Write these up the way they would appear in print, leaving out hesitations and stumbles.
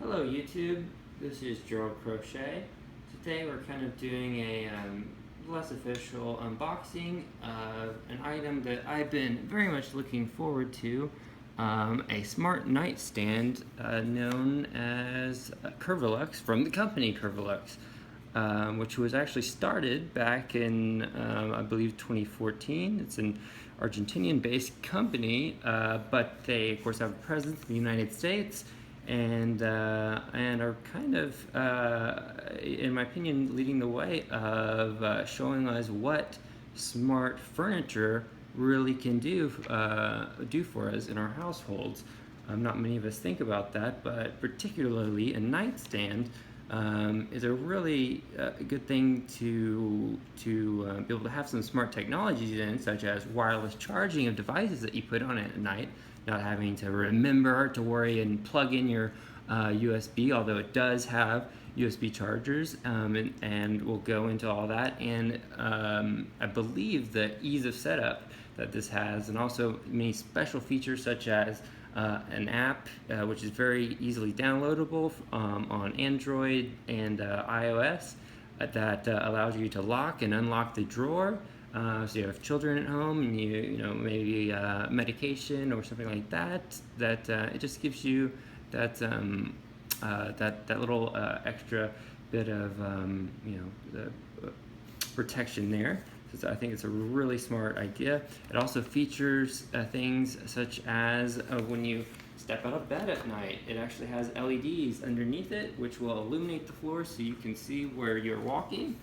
Hello YouTube, this is Gerald Crochet. Today we're kind of doing a less official unboxing of an item that I've been very much looking forward to, a smart nightstand known as Curvilux from the company Curvilux, which was actually started back in I believe 2014. It's an Argentinian based company, but they of course have a presence in the United States and are kind of, in my opinion, leading the way of showing us what smart furniture really can do for us in our households. Not many of us think about that, but particularly a nightstand is a really good thing to be able to have some smart technologies in, such as wireless charging of devices that you put on it at night, not having to remember to worry and plug in your USB, although it does have USB chargers, and we'll go into all that. And I believe the ease of setup that this has, and also many special features such as an app which is very easily downloadable on Android and iOS that allows you to lock and unlock the drawer. So you have children at home and you know maybe medication or something like that. It just gives you that that little extra bit of the protection there. So I think it's a really smart idea. It also features things such as when you step out of bed at night, it actually has LEDs underneath it, which will illuminate the floor so you can see where you're walking.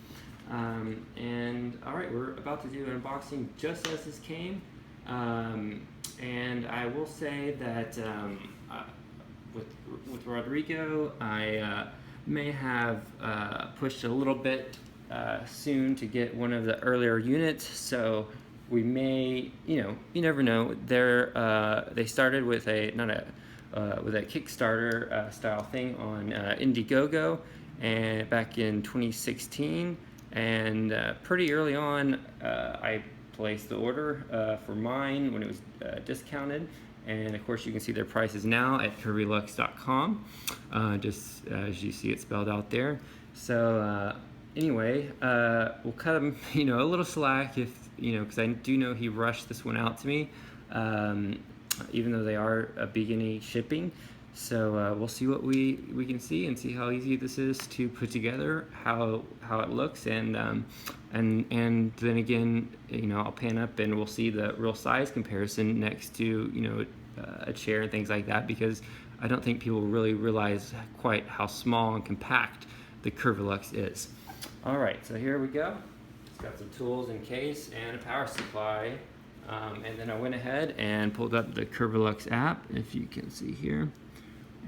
And all right, we're about to do an unboxing just as this came. And I will say that with Rodrigo, I may have pushed a little bit soon to get one of the earlier units, so we may, you never know. They started with a Kickstarter style thing on Indiegogo, and back in 2016, and pretty early on, I placed the order for mine when it was discounted. And of course you can see their prices now at curvilux.com, just as you see it spelled out there. So anyway, we'll cut him, a little slack if, because I do know he rushed this one out to me, even though they are beginning shipping. So we'll see what we can see and see how easy this is to put together, how it looks, and then again, I'll pan up and we'll see the real size comparison next to a chair and things like that, because I don't think people really realize quite how small and compact the Curvilux is. All right, so here we go. It's got some tools and case and a power supply, and then I went ahead and pulled up the Curvilux app, if you can see here.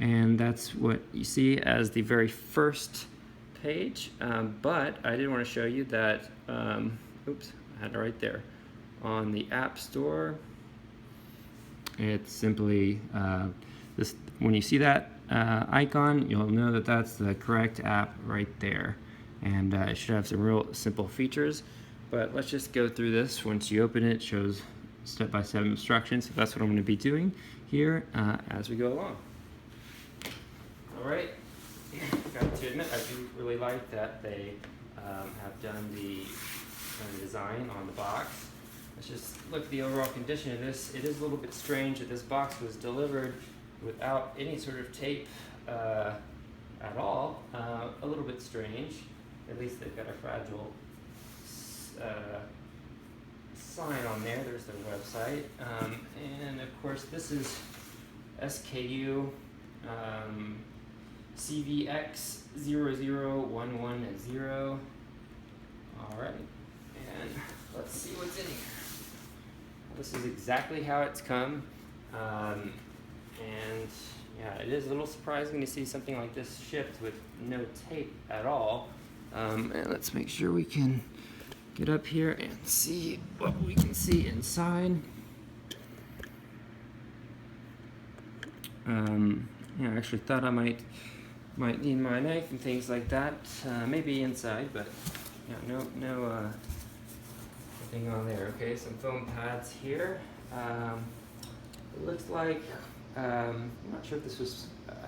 And that's what you see as the very first page, but I did want to show you that, oops, I had it right there. On the App Store, it's simply, when you see that icon, you'll know that that's the correct app right there. And it should have some real simple features, but let's just go through this. Once you open it, it shows step-by-step instructions. So that's what I'm going to be doing here as we go along. All right, got to admit, I do really like that they have done the design on the box. Let's just look at the overall condition of this. It is a little bit strange that this box was delivered without any sort of tape at all. A little bit strange. At least they've got a fragile sign on there. There's their website. And of course, this is SKU CVX00110. All right, and let's see what's in here. This is exactly how it's come, and yeah, it is a little surprising to see something like this shipped with no tape at all. And let's make sure we can get up here and see what we can see inside. Yeah, I actually thought I might need my knife and things like that, maybe inside, but yeah, no nothing on there. Okay, some foam pads here. It looks like, I'm not sure if this was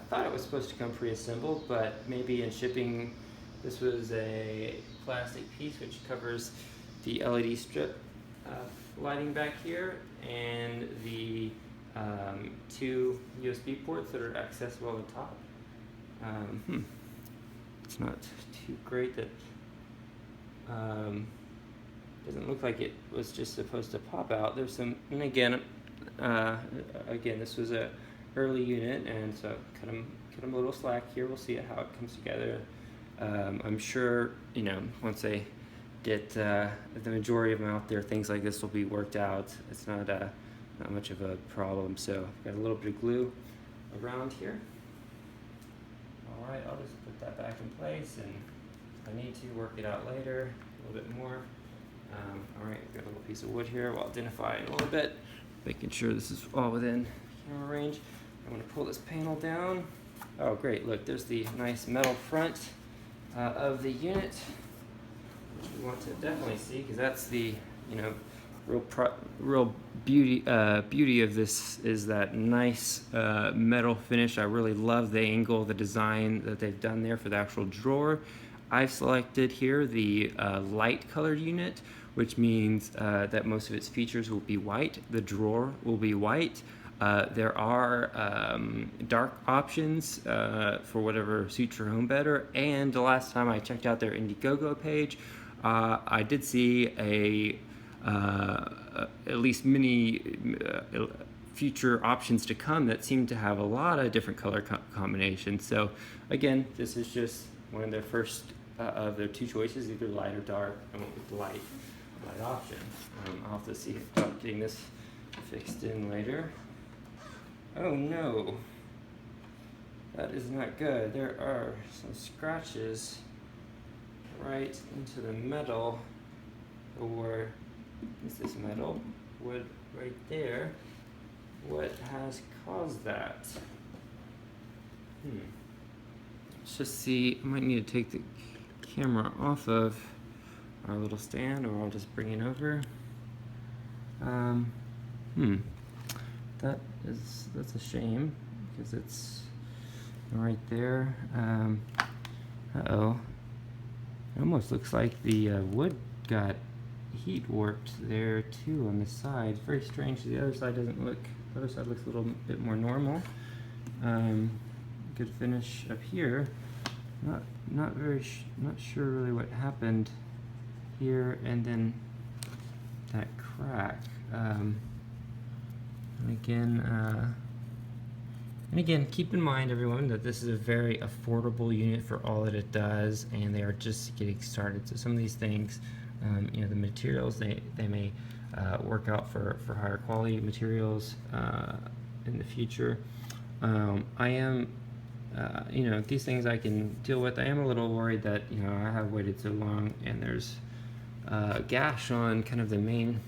thought it was supposed to come pre-assembled, but maybe in shipping this was a plastic piece which covers the LED strip lighting back here and the 2 USB ports that are accessible on the top. It's not too great that doesn't look like it was just supposed to pop out. There's some, and again, this was a early unit, and so cut them a little slack here. We'll see how it comes together. I'm sure, you know, once I get the majority of them out there, things like this will be worked out. It's not much of a problem. So I've got a little bit of glue around here. All right, I'll just put that back in place, and if I need to work it out later a little bit more. All right, got a little piece of wood here. We'll identify it in a little bit, making sure this is all within camera range. I'm going to pull this panel down. Oh, great! Look, there's the nice metal front of the unit, which we want to definitely see, because that's the, you know, real beauty of this is that nice metal finish. I really love the angle, the design that they've done there for the actual drawer. I've selected here the light colored unit, which means that most of its features will be white. The drawer will be white. There are dark options for whatever suits your home better. And the last time I checked out their Indiegogo page, I did see at least many future options to come that seem to have a lot of different color combinations. So again, this is just one of their first of their 2 choices, either light or dark. I went with the light option. I'll have to see about getting this fixed in later. Oh no, that is not good. There are some scratches right into the metal, or is this metal? Wood right there. What has caused that? Let's just see. I might need to take the camera off of our little stand, or I'll just bring it over. That's a shame, because it's right there. Uh-oh. It almost looks like the wood got heat warped there too on the side. Very strange. The other side doesn't look. The other side looks a little bit more normal. Good finish up here. Not sure really what happened here, and then that crack. And again, keep in mind, everyone, that this is a very affordable unit for all that it does, and they are just getting started. So some of these things, you know, the materials, they may work out for higher quality materials in the future. I am, you know, these things I can deal with. I am a little worried that, you know, I have waited so long, and there's a gash on kind of the main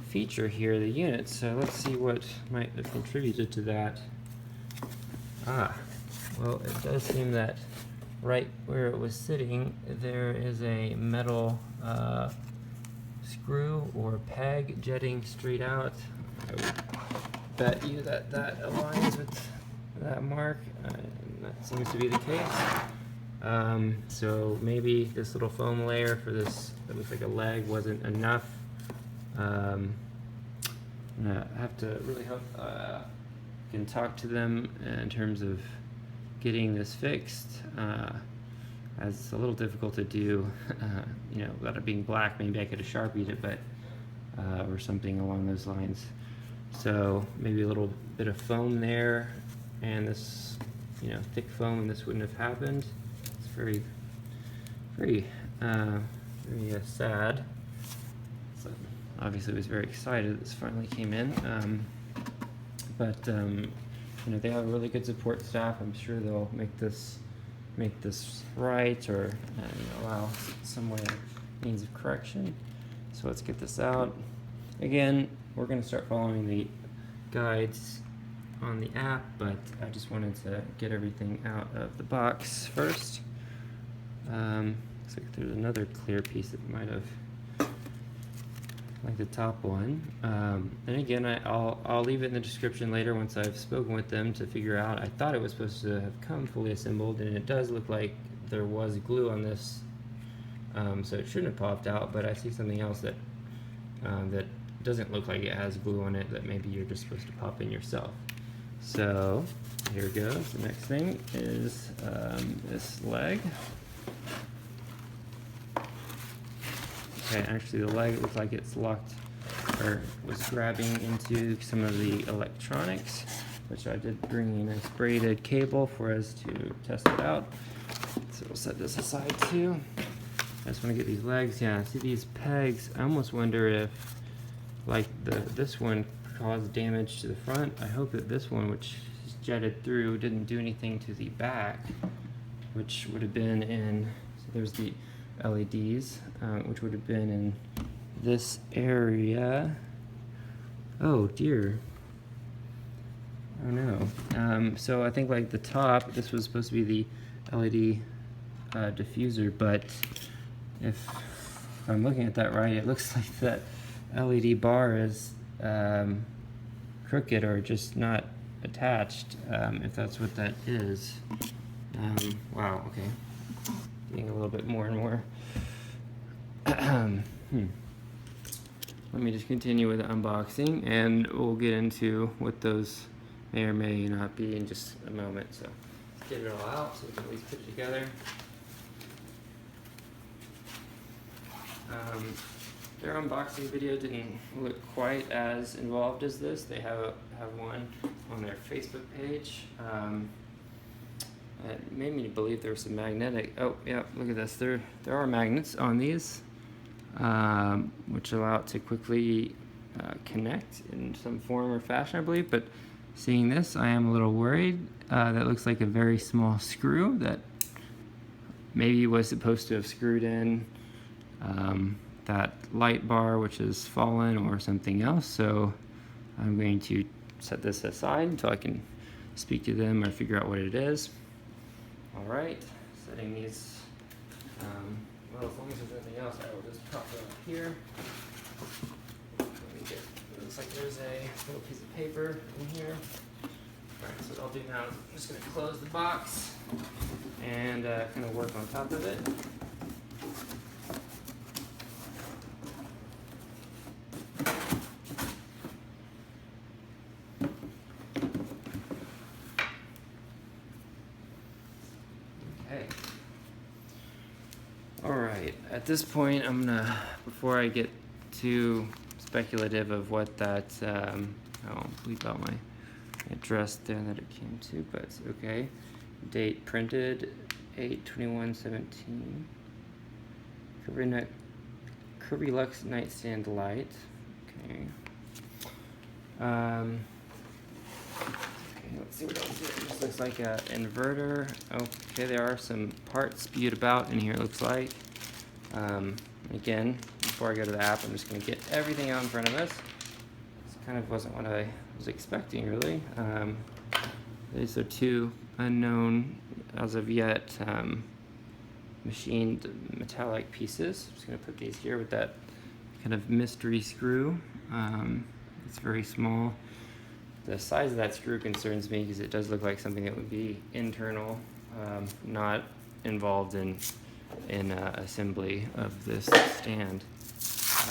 feature here, the unit. So let's see what might have contributed to that. Well, it does seem that right where it was sitting, there is a metal screw or peg jetting straight out. I would bet you that that aligns with that mark. That seems to be the case. So maybe this little foam layer for this, that looks like a leg, wasn't enough. I'm gonna have to really hope can talk to them in terms of getting this fixed. As it's a little difficult to do, you know, without it being black. Maybe I could have Sharpied it, but or something along those lines. So maybe a little bit of foam there, and this, you know, thick foam, and this wouldn't have happened. It's very sad. So obviously I was very excited this finally came in. You know, they have a really good support staff. I'm sure they'll make this right, or allow some way of means of correction. So let's get this out. Again, we're going to start following the guides on the app, but I just wanted to get everything out of the box first. Looks like there's another clear piece that might have like the top one. And again, I'll leave it in the description later once I've spoken with them to figure out. I thought it was supposed to have come fully assembled, and it does look like there was glue on this, so it shouldn't have popped out. But I see something else that that doesn't look like it has glue on it that maybe you're just supposed to pop in yourself. So here goes. The next thing is this leg. Okay, actually the leg looks like it's locked or was grabbing into some of the electronics, which I did bring in a braided cable for us to test it out. So we'll set this aside too. I just want to get these legs. Yeah, see these pegs. I almost wonder if, like this one caused damage to the front. I hope that this one, which is jetted through, didn't do anything to the back, which would have been in. So there's the LEDs, which would have been in this area. Oh dear. Oh no. So I think like the top, this was supposed to be the LED diffuser, but if I'm looking at that right, it looks like that LED bar is crooked or just not attached, if that's what that is. Wow, okay. Getting a little bit more and more. Let me just continue with the unboxing, and we'll get into what those may or may not be in just a moment. So let's get it all out so we can at least put it together. Their unboxing video didn't look quite as involved as this. They have one on their Facebook page. It made me believe there was some magnetic. Oh yeah, look at this. There are magnets on these, which allow it to quickly connect in some form or fashion, I believe. But seeing this, I am a little worried. That looks like a very small screw that maybe was supposed to have screwed in that light bar, which has fallen, or something else. So I'm going to set this aside until I can speak to them or figure out what it is. All right, setting these, well, as long as there's anything else, I will just pop it up here. Let me get, it looks like there's a little piece of paper in here. All right, so what I'll do now is I'm just gonna close the box and kind of work on top of it. Alright, at this point I'm gonna, before I get too speculative of what that, I won't bleep out my address there that it came to, but it's okay. Date printed 8/21/17. Curvilux Night Stand light. Okay. Okay, let's see what else here. This looks like an inverter. Okay, there are some parts spewed about in here, it looks like. Again, before I go to the app, I'm just going to get everything out in front of us. This kind of wasn't what I was expecting, really. These are two unknown, as of yet, machined metallic pieces. I'm just going to put these here with that kind of mystery screw. It's very small. The size of that screw concerns me because it does look like something that would be internal, not involved in assembly of this stand.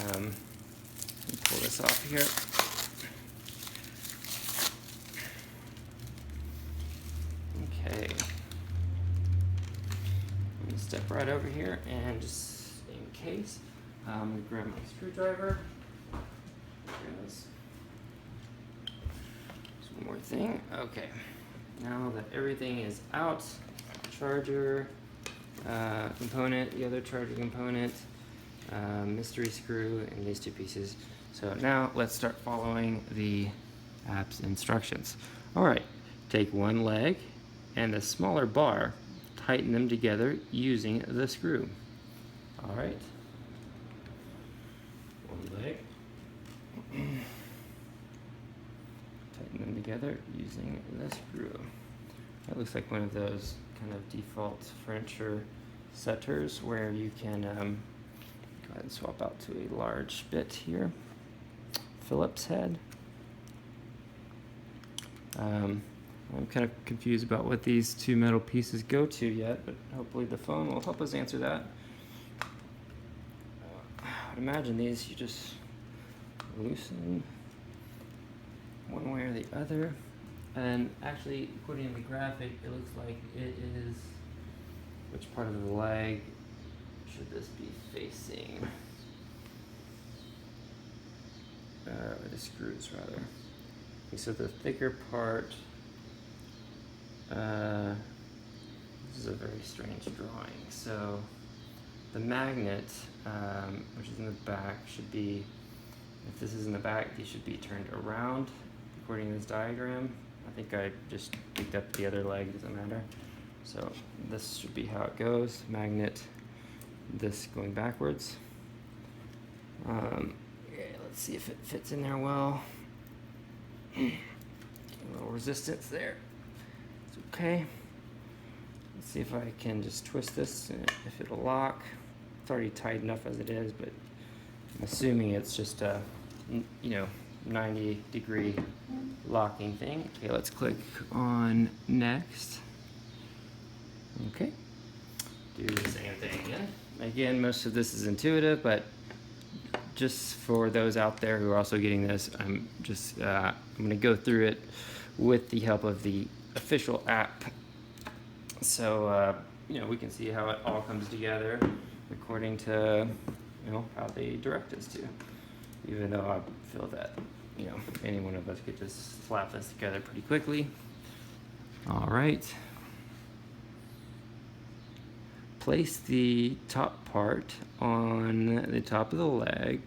Let me pull this off here. Okay. I'm gonna step right over here and just in case, I'm gonna grab my screwdriver. There's one more thing. Okay. Now that everything is out, charger component, the other charger component, mystery screw, and these two pieces. So now let's start following the app's instructions. All right, take one leg and the smaller bar, tighten them together using the screw. All right, one leg, tighten them together using the screw. That looks like one of those kind of default furniture setters where you can Go ahead and swap out to a large bit here. Phillips head. I'm kind of confused about what these two metal pieces go to yet, but hopefully the phone will help us answer that. I'd imagine these you just loosen one way or the other. And actually, according to the graphic, it looks like it is, which part of the leg should this be facing? The screws, rather. Okay, so the thicker part, this is a very strange drawing. So the magnet, which is in the back, should be, if this is in the back, these should be turned around, according to this diagram. I think I just picked up the other leg, doesn't matter. So this should be how it goes. Magnet, this going backwards. Okay, let's see if it fits in there well. A little resistance there. It's okay. Let's see if I can just twist this, if it'll lock. It's already tight enough as it is, but I'm assuming it's just a, 90-degree locking thing. Okay, let's click on next. Okay, do the same thing again. Again, most of this is intuitive, but just for those out there who are also getting this, I'm going to go through it with the help of the official app. So, we can see how it all comes together according to, how they direct us to. Even though I feel that, any one of us could just slap this together pretty quickly. All right. Place the top part on the top of the leg,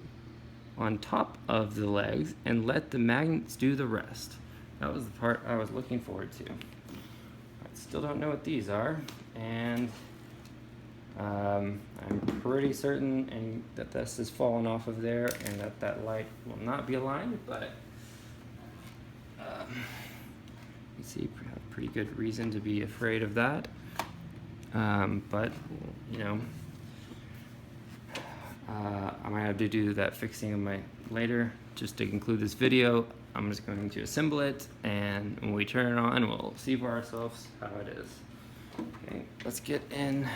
on top of the legs, and let the magnets do the rest. That was the part I was looking forward to. I still don't know what these are, and I'm pretty certain that this is falling off of there and that light will not be aligned, but you see, we have pretty good reason to be afraid of that. But I might have to do that fixing later. Just to conclude this video, I'm just going to assemble it, and when we turn it on, we'll see for ourselves how it is. Okay, let's get in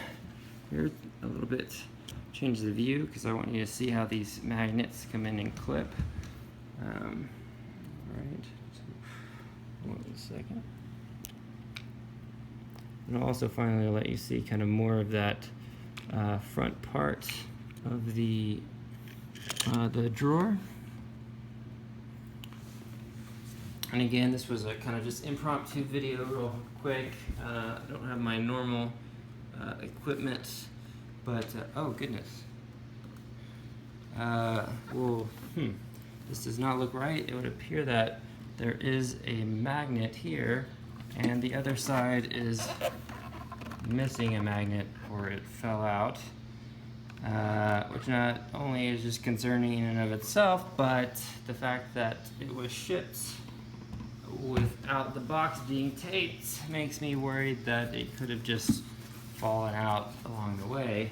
here a little bit, change the view, because I want you to see how these magnets come in and clip. Right, so 1 second. And I'll also finally let you see kind of more of that front part of the drawer. And again, this was a kind of just impromptu video, real quick. I don't have my normal equipment, but oh goodness. This does not look right. It would appear that there is a magnet here, and the other side is missing a magnet, or it fell out, which not only is just concerning in and of itself, but the fact that it was shipped without the box being taped makes me worried that it could have just fallen out along the way.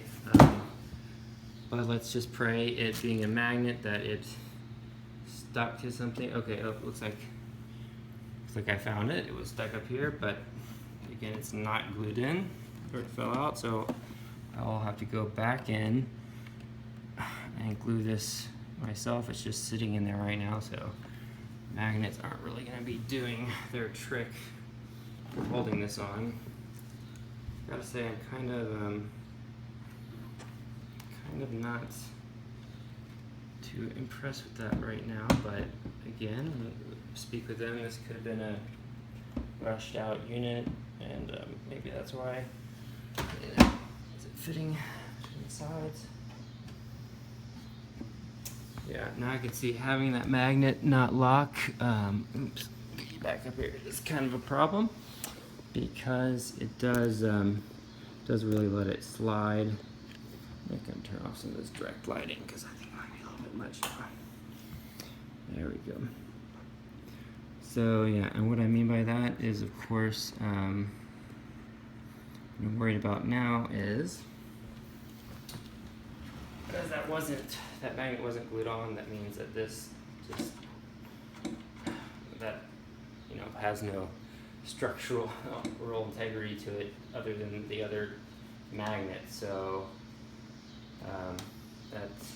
But let's just pray, it being a magnet, that it stuck to something. Okay, looks like I found it. It was stuck up here, but again, it's not glued in, or it fell out, so I'll have to go back in and glue this myself. It's just sitting in there right now, so magnets aren't really going to be doing their trick for holding this on. Gotta say, I'm kind of not too impressed with that right now, but again, speak with them. This could have been a rushed out unit, and maybe that's why. Is it fitting between the sides? Yeah, now I can see having that magnet not lock. Oops, back up here. It's kind of a problem because it does really let it slide. I'm gonna turn off some of this direct lighting because I think it might be a little bit much. There we go. So yeah, and what I mean by that is, of course, what I'm worried about now is because that magnet wasn't glued on, that means that this just, that, you know, has no structural integrity to it other than the other magnet. So that's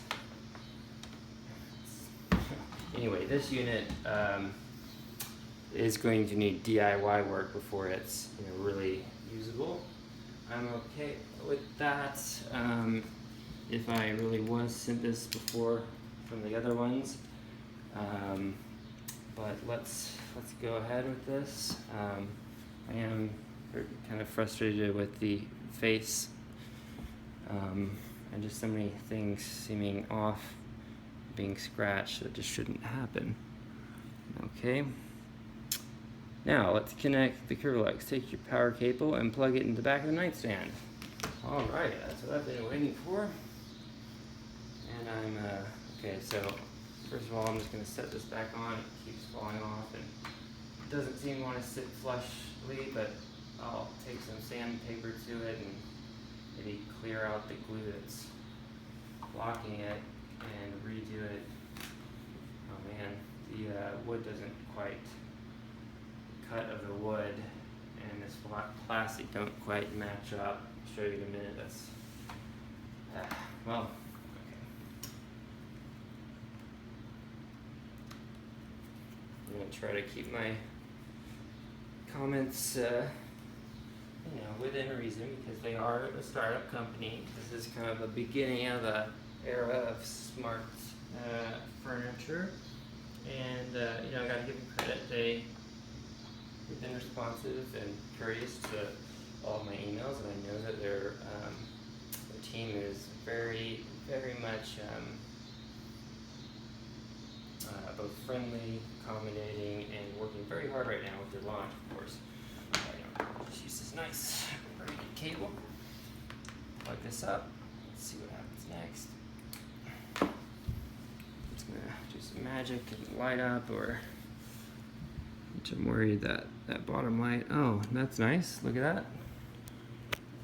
anyway, this unit is going to need DIY work before it's, you know, really usable. I'm okay with that. If I really was sent this before from the other ones, but let's go ahead with this. I am kind of frustrated with the face and just so many things seeming off, being scratched that just shouldn't happen. Okay. Now let's connect the Curvilux. Take your power cable and plug it in the back of the nightstand. Alright, that's what I've been waiting for. And I'm, okay, so first of all I'm just going to set this back on. It keeps falling off and it doesn't seem to want to sit flushly, but I'll take some sandpaper to it and maybe clear out the glue that's blocking it and redo it. Oh man, the wood doesn't quite, cut of the wood and this plastic don't quite match up. I'll show you in a minute. That's well, okay. I'm gonna try to keep my comments, you know, within reason because they are a startup company. This is kind of the beginning of the era of smart furniture, and you know, I gotta give them credit. They've been responsive and courteous to all my emails, and I know that their team is very much both friendly, accommodating, and working very hard right now with their launch, of course. Just use this nice braided cable. Plug this up. Let's see what happens next. I'm just gonna do some magic and light up, or which I'm worried that that bottom light, oh, that's nice, look at that.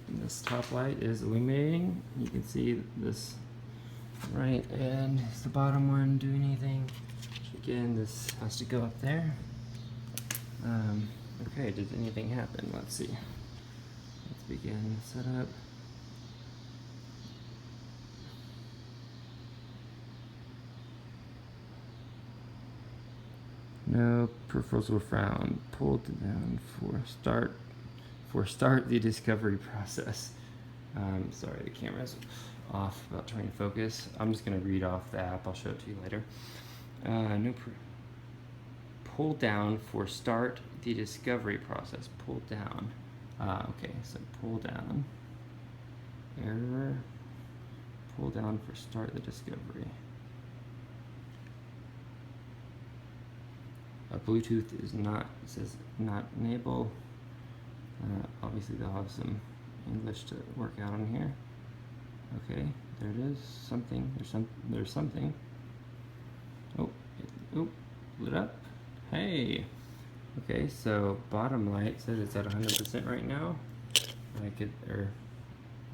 And this top light is illuminating. You can see this right, and is the bottom one doing anything? Again, this has to go up there. Okay, did anything happen? Let's see. Let's begin the setup. No, peripherals will frown. Pulled down for start the discovery process. Sorry, the camera's off, about trying to focus. I'm just gonna read off the app. I'll show it to you later. Pull down for start the discovery process. Pull down. Okay, so pull down. Error. Pull down for start the discovery. Bluetooth is not, it says not enable. Obviously they'll have some English to work out on here. Okay, there it is. Something. There's something. Oh, lit up. Hey. Okay, so bottom light says it's at 100% right now. I could, or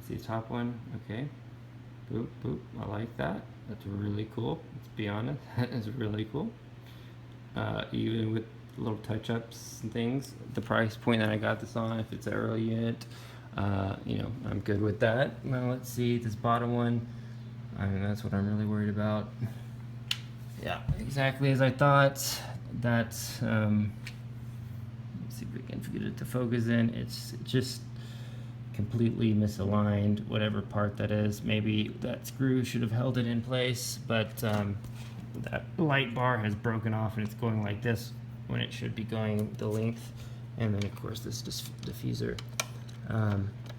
see the top one. Okay. Boop, boop. I like that. That's really cool. Let's be honest. That is really cool. Even with little touch-ups and things, the price point that I got this on, if it's an early unit, you know, I'm good with that. Now let's see this bottom one. I mean, that's what I'm really worried about. Yeah, exactly as I thought. That's let's see if we can get it to focus in. It's just completely misaligned, whatever part that is. Maybe that screw should have held it in place, but that light bar has broken off and it's going like this when it should be going the length. And then of course this diffuser.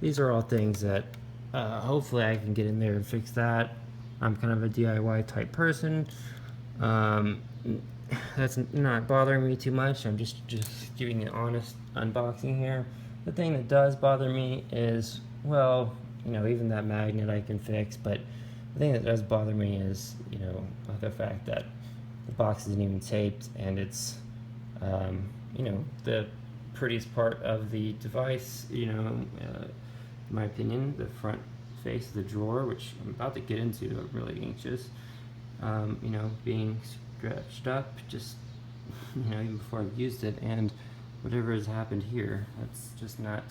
These are all things that hopefully I can get in there and fix that. I'm kind of a DIY type person. That's not bothering me too much. I'm just giving an honest unboxing here. The thing that does bother me is, well, you know, even that magnet I can fix, but the thing that does bother me is, you know, the fact that the box isn't even taped, and it's, you know, the prettiest part of the device, you know, in my opinion, the front face of the drawer, which I'm about to get into. I'm really anxious. You know, being stretched up, just, you know, even before I've used it, and whatever has happened here, that's just not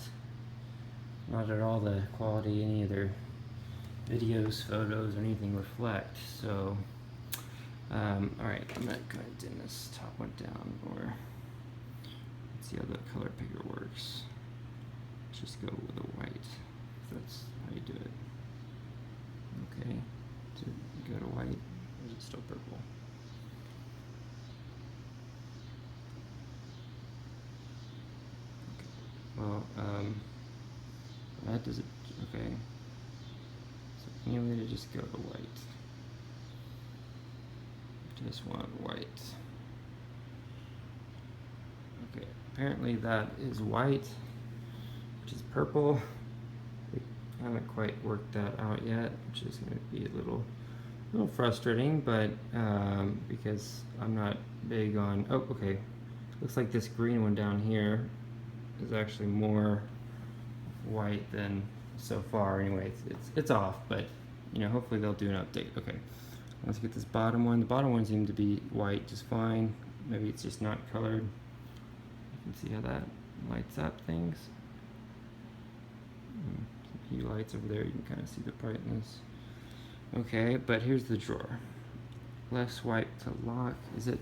at all the quality any of their videos, photos, or anything reflect. So, alright, I'm gonna go ahead and dim this top one down, or let's see how the color picker works. Let's just go with a white, if that's how you do it. Okay, so go to white, or is it still purple? Okay, well, that does it, okay. So any way to just go to white. Just want white. Okay, apparently that is white, which is purple. I haven't quite worked that out yet, which is going to be a little frustrating, but because I'm not big on. Oh, okay. Looks like this green one down here is actually more white than so far. Anyway, it's off, but you know, hopefully they'll do an update. Okay, let's get this bottom one. The bottom one seemed to be white just fine. Maybe it's just not colored. You can see how that lights up things. Some key lights over there. You can kind of see the brightness. Okay, but here's the drawer. Left swipe to lock. Is it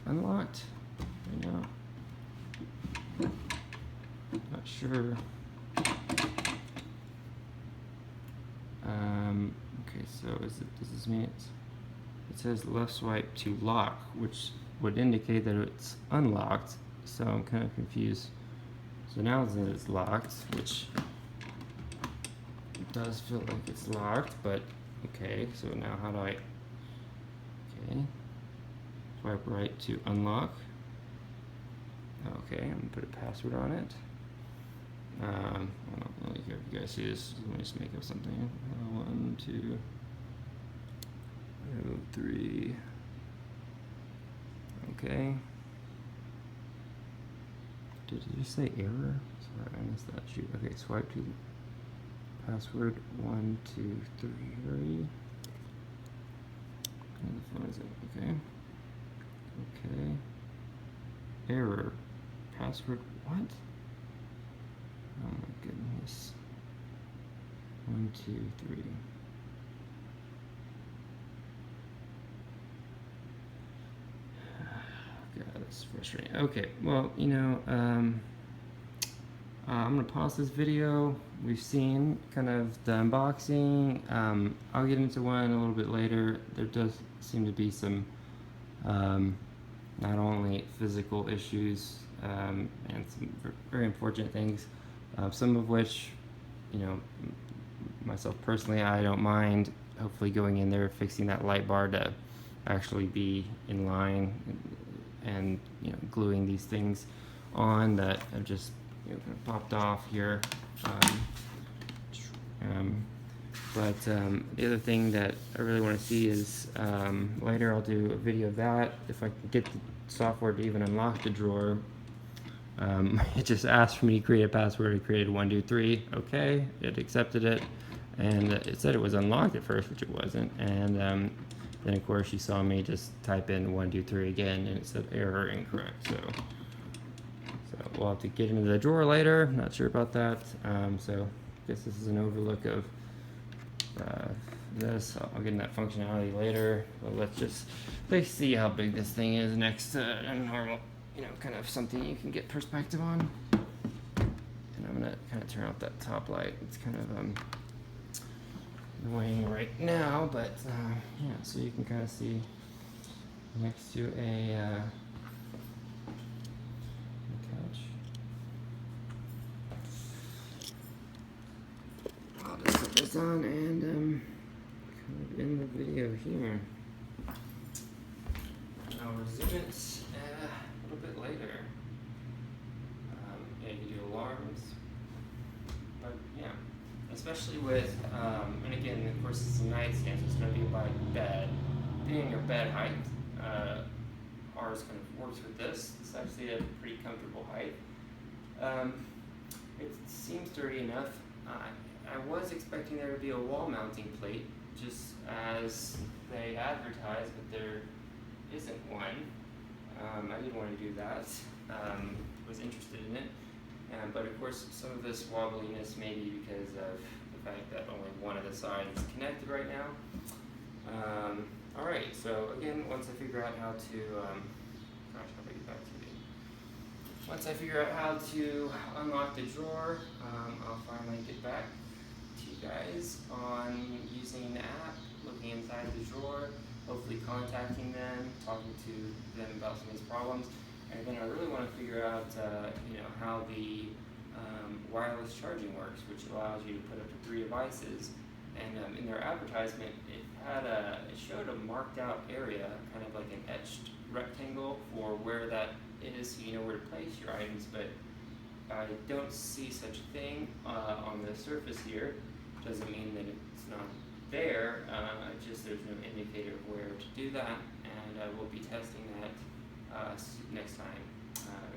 unlocked right now? Not sure. Okay, so does this mean it says left swipe to lock, which would indicate that it's unlocked, so I'm kind of confused. So now that it's locked, which does feel like it's locked, but okay, so now how do I, okay, swipe right to unlock. Okay, I'm gonna put a password on it. I don't really care if you guys see this. Let me just make up something. 1, 2, 3. Okay. Did you say error? Sorry, I missed that. Shoot. Okay, swipe to password 1, 2, 3. What is it? Okay. Okay. Error. Password. What? Oh my goodness. 1, 2, 3. God, that's frustrating. Okay, well, you know, I'm gonna pause this video. We've seen kind of the unboxing. I'll get into one a little bit later. There does seem to be some not only physical issues and some very unfortunate things, some of which, you know, myself personally, I don't mind hopefully going in there, fixing that light bar to actually be in line, and you know, gluing these things on that have just, you know, kind of popped off here. But the other thing that I really want to see is later I'll do a video of that. If I can get the software to even unlock the drawer. It just asked for me to create a password. I created 1, 2, 3. Okay, it accepted it, and it said it was unlocked at first, which it wasn't. And then of course you saw me just type in 1, 2, 3 again, and it said error incorrect. So we'll have to get into the drawer later. Not sure about that. So I guess this is an overlook of this. I'll get in that functionality later. But let's see how big this thing is next to a normal, you know, kind of something you can get perspective on. And I'm gonna kind of turn off that top light. It's kind of annoying right now, but yeah, so you can kind of see next to a couch. I'll just put this on and kind of end the video here. I'll resume it a little bit later. Yeah, you can do alarms, but yeah, especially with, and again, of course, it's a nightstand, so it's going to be by bed. Being your bed height, ours kind of works with this. It's actually a pretty comfortable height. It seems sturdy enough. I was expecting there to be a wall mounting plate, just as they advertise, but there isn't one. I didn't want to do that. Was interested in it, but of course some of this wobbliness may be because of the fact that only one of the sides is connected right now. Alright, so again, once I figure out how to, gosh, how do I get back to it? Once I figure out how to unlock the drawer, I'll finally get back to you guys on using the app, looking inside the drawer, hopefully contacting them, talking to them about some of these problems. And then I really want to figure out, how the wireless charging works, which allows you to put up to 3 devices. And in their advertisement, it showed a marked out area, kind of like an etched rectangle for where that is, so you know where to place your items. But I don't see such a thing on the surface here. Doesn't mean that it's not there. Just there's no indicator of where to do that, and we'll be testing that next time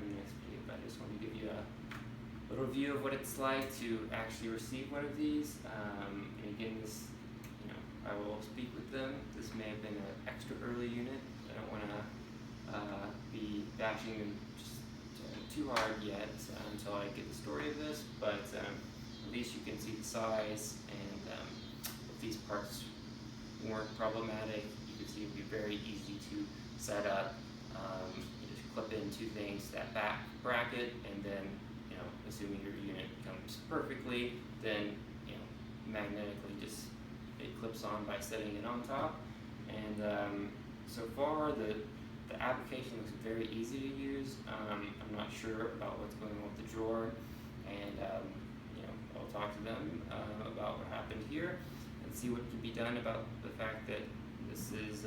in the next video. But I just want to give you a little view of what it's like to actually receive one of these. And again, this, I will speak with them. This may have been an extra early unit. I don't want to be bashing them just too hard yet until I get the story of this, but at least you can see the size, and if these parts weren't problematic, you can see it would be very easy to set up. You just clip in 2 things, that back bracket, and then, assuming your unit comes perfectly, then, magnetically just it clips on by setting it on top. And so far the application looks very easy to use. I'm not sure about what's going on with the drawer, and I'll talk to them about what happened here and see what can be done about the fact that this is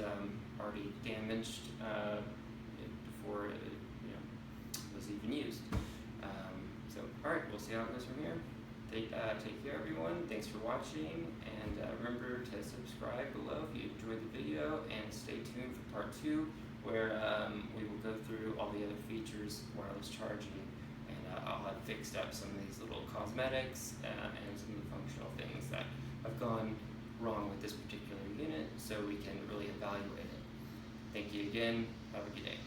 already damaged before it was even used. So alright, we'll see how it goes from here. Take care, everyone. Thanks for watching, and remember to subscribe below if you enjoyed the video, and stay tuned for part 2, where we will go through all the other features, wireless charging, and I'll have fixed up some of these little cosmetics and some of the functional things that have gone wrong with this particular unit, so we can really evaluate it. Thank you again. Have a good day.